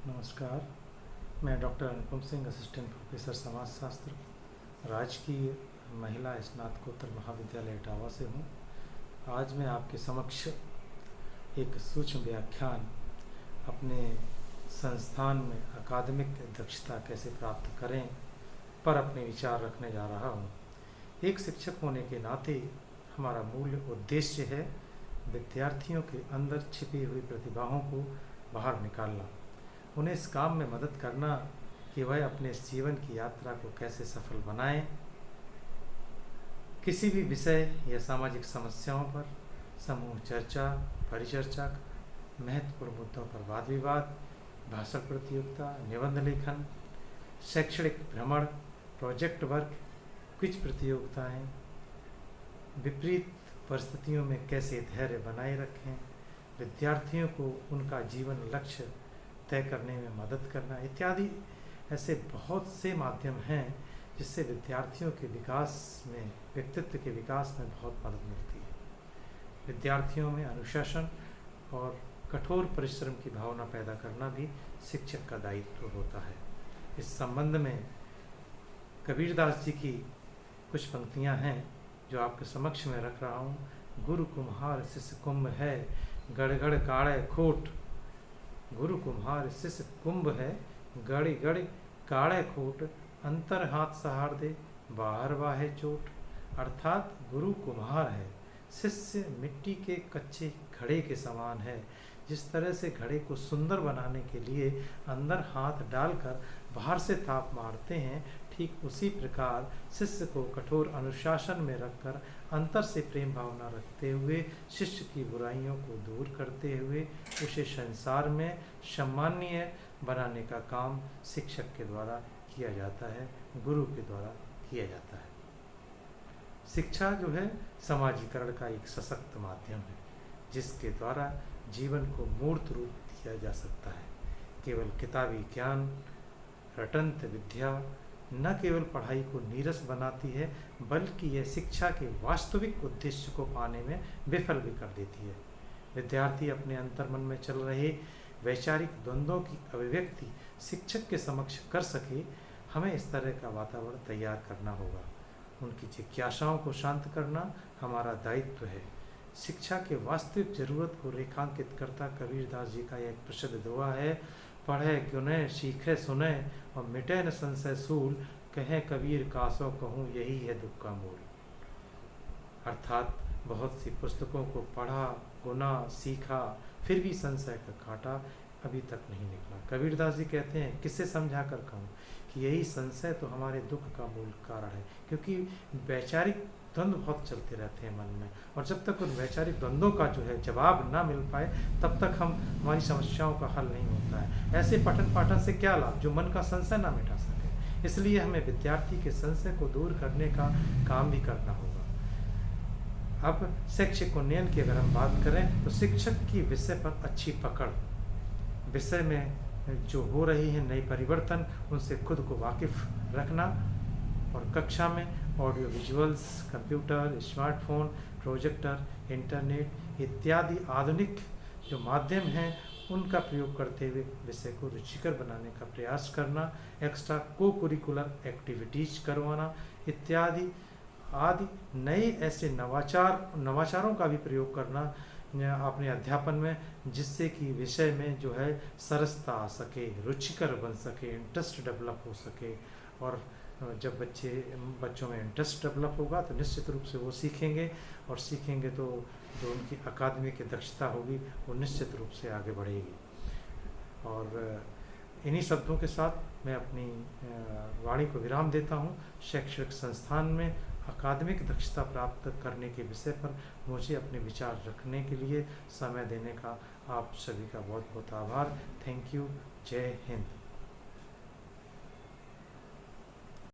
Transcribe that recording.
नमस्कार। मैं doctor Anupam Singh, assistant professor समाजशास्त्र, राजकीय महिला स्नातकोत्तर महाविद्यालय इटावा से हूँ। आज मैं आपके समक्ष एक सूक्ष्म व्याख्यान अपने संस्थान में अकादमिक दक्षता कैसे प्राप्त करें पर अपने विचार रखने जा रहा हूँ। एक शिक्षक होने के नाते हमारा मूल उद्देश्य है विद्यार्थियों के अंदर छिपी हुई प्रतिभाओं को बाहर निकालना, उन्हें इस काम में मदद करना कि वह अपने इस जीवन की यात्रा को कैसे सफल बनाएं। किसी भी विषय या सामाजिक समस्याओं पर समूह चर्चा, परिचर्चा, महत्वपूर्ण मुद्दों पर वाद विवाद, भाषण प्रतियोगिता, निबंध लेखन, शैक्षणिक भ्रमण, प्रोजेक्ट वर्क, क्विज प्रतियोगिताएं, विपरीत परिस्थितियों में कैसे धैर्य बनाए रखें, विद्यार्थियों को उनका जीवन लक्ष्य तय करने में मदद करना इत्यादि ऐसे बहुत से माध्यम हैं जिससे विद्यार्थियों के विकास में, व्यक्तित्व के विकास में बहुत मदद मिलती है। विद्यार्थियों में अनुशासन और कठोर परिश्रम की भावना पैदा करना भी शिक्षक का दायित्व होता है। इस संबंध में कबीरदास जी की कुछ पंक्तियां हैं जो आपके समक्ष में रख रहा हूँ। गुरु कुम्हार शिष्य कुंभ है, गड़गड़ काढ़े खोट। गुरु कुम्हार शिष्य कुंभ है, गड़ गड़ काढ़े खोट। अंतर हाथ सहार दे, बाहर वाहे चोट। अर्थात गुरु कुम्हार है, शिष्य मिट्टी के कच्चे घड़े के समान है। जिस तरह से घड़े को सुंदर बनाने के लिए अंदर हाथ डालकर बाहर से ताप मारते हैं, ठीक उसी प्रकार शिष्य को कठोर अनुशासन में रखकर अंतर से प्रेम भावना रखते हुए शिष्य की बुराइयों को दूर करते हुए उसे संसार में सम्माननीय बनाने का काम शिक्षक के द्वारा किया जाता है, गुरु के द्वारा किया जाता है। शिक्षा जो है समाजीकरण का एक सशक्त माध्यम है जिसके द्वारा जीवन को मूर्त रूप दिया जा सकता है। केवल किताबी ज्ञान, रटंत विद्या न केवल पढ़ाई को नीरस बनाती है बल्कि यह शिक्षा के वास्तविक उद्देश्य को पाने में विफल भी कर देती है। विद्यार्थी अपने अंतर्मन में चल रहे वैचारिक द्वंद्वों की अभिव्यक्ति शिक्षक के समक्ष कर सके, हमें इस तरह का वातावरण तैयार करना होगा। उनकी जिज्ञासाओं को शांत करना हमारा दायित्व है। शिक्षा के वास्तविक जरूरत को रेखांकित करता कबीरदास जी का एक प्रसिद्ध दोहा है, पढ़े गुने सीखे सुने और मिटे न संशय सूल, कहे कबीर कासो कहूँ यही है दुख का मूल। अर्थात बहुत सी पुस्तकों को पढ़ा, गुना, सीखा, फिर भी संशय का कांटा अभी तक नहीं निकला। कबीरदास जी कहते हैं, किससे समझा कर कहूँ कि यही संशय तो हमारे दुख का मूल कारण है, क्योंकि वैचारिक द्वंद्व बहुत चलते रहते हैं मन में, और जब तक उन वैचारिक द्वंद्वों का जो है जवाब ना मिल पाए तब तक हमारी समस्याओं का हल नहीं होता है। ऐसे पठन पाठन से क्या लाभ जो मन का संशय ना मिटा सके। इसलिए हमें विद्यार्थी के संशय को दूर करने का काम भी करना होगा। अब शैक्षिक उन्नयन की अगर हम बात करें तो शिक्षक की विषय पर अच्छी पकड़, विषय में जो हो रही है नई परिवर्तन, उनसे खुद को वाकिफ रखना, और कक्षा में audio visuals, computer, smartphone, projector, internet इत्यादि आधुनिक जो माध्यम हैं उनका प्रयोग करते हुए विषय को रुचिकर बनाने का प्रयास करना, एक्स्ट्रा को करिकुलर एक्टिविटीज करवाना इत्यादि आदि नए ऐसे नवाचारों का भी प्रयोग करना अपने अध्यापन में, जिससे कि विषय में जो है सरसता आ सके, रुचिकर बन सके, इंटरेस्ट डेवलप हो सके। और जब बच्चों में इंटरेस्ट डेवलप होगा तो निश्चित रूप से वो सीखेंगे, और सीखेंगे तो जो उनकी अकादमिक दक्षता होगी वो निश्चित रूप से आगे बढ़ेगी। और इन्हीं शब्दों के साथ मैं अपनी वाणी को विराम देता हूँ। शैक्षणिक संस्थान में अकादमिक दक्षता प्राप्त करने के विषय पर मुझे अपने विचार रखने के लिए समय देने का आप सभी का बहुत बहुत आभार। Thank you. जय हिंद।